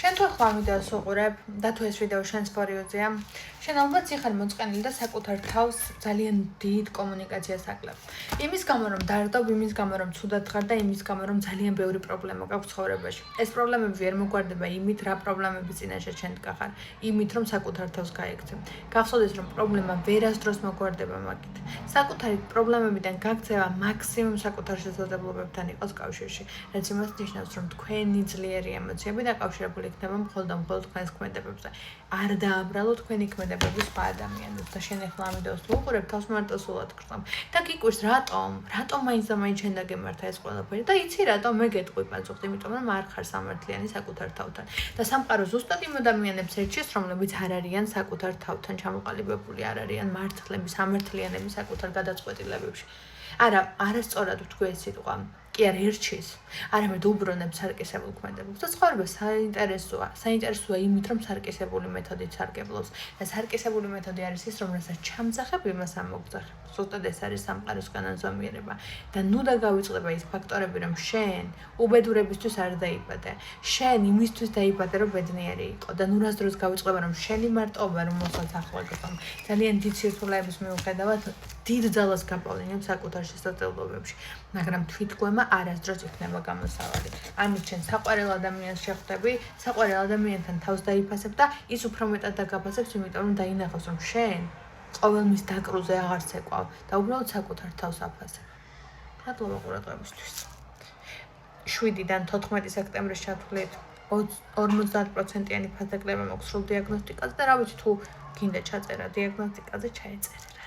შენ თუ ახლა ვიდეოს უყურებ და თუ ეს ვიდეო შენს პერიოდზეა, შენ ალბათ იხარ მოწყენილი და საკუთარ თავს ძალიან დიდ კომუნიკაციას აკლებ. იმის გამო რომ დარდობ, იმის გამო რომ ცუდად ხარ და იმის გამო რომ ძალიან ბევრი პრობლემა გაქვს ცხოვრებაში. ეს პრობლემები ვერ მოგვარდება იმით, რა პრობლემების წინაშე შენ დგახარ, იმით რომ საკუთარ თავს გაიქცევ. გახსოვდეს რომ პრობლემა ვერასდროს მოგვარდება მაგით. საკუთარი პრობლემებიდან გაქცევა მაქსიმუმ საკუთარ შესაძლებლობებთან იყოს კავშირში, რაც იმას ნიშნავს, რომ თქვენი ძლიერი ემოციები დაკავშირებული იქნება მხოლოდ და მხოლოდ თქვენს ქმედებებზე. არ დააბრალო თქვენი ქმედებები სხვა ადამიანებს და შენ ახლა ამ ვიდეოს თუ უყურებ, თავს მარტოსულად გრძნობ და გიკვირს რატომ მაინც და მაინც შენ დაგემართა ეს ყველაფერი და იცი რატომ მე გეტყვი პაწუხდი, იმიტომ რომ არ ხარ სამართლიანი საკუთარ თავთან და სამყარო ზუსტად იმ ადამიანებს ერჩის, რომლებიც არ არიან საკუთარ თავთან ჩამოყალიბებული, არ არიან სამართლიანები საკუთარ გადაწყვეტილებებში. არასწორად ვთქვი ეს სიტყვა. კი არ ერჩის, არამედ უბრუნებს სარკისებულ ქმედებებს და ცხოვრება საინტერესოა იმით, რომ სარკისებული მეთოდით სარგებლობს და სარკისებული მეთოდი არის ის, რომ რასაც ჩამძახებ, იმას ამოგძახებ. ზუსტად ეს არის სამყაროს განაზომიერება და ნუ დაგავიწყდება ის ფაქტორები, რომ შენ უბედურებისთვის არ დაიბადე, შენ იმისთვის დაიბადე, რომ ბედნიერი იყო და ნუ რას დროს გავიწყდება, რომ შენი მარტოობა, რომელსაც ახლა გყავ, ძალიან დიდ სირთულეების მიუხედავად დიდ ძალას გაპავლინებ საკუთარ შესაძლებლობებში, მაგრამ თვითგვემა არასდროს იქნება გამოსავალი. ამით შენ საყვარელ ადამიანს შეხვდები, საყვარელ ადამიანთან თავს დაიფასებ და ის უფრო მეტად დაგაფასებს, იმიტომ რომ დაინახავს, რომ შენ ყოველ მის დაკრუზე აღარც ეკვავ და უბრალოდ საკუთარ თავს აფასებ. მადლობა ყურადღებისთვის. 7-დან 14 სექტემბრის ჩათვლით 50%-იანი ფასდაკლება მაქვს სრულ დიაგნოსტიკაზე და რა ვიცი თუ გინდა ჩაწერა დიაგნოსტიკაზე ჩაეწერა.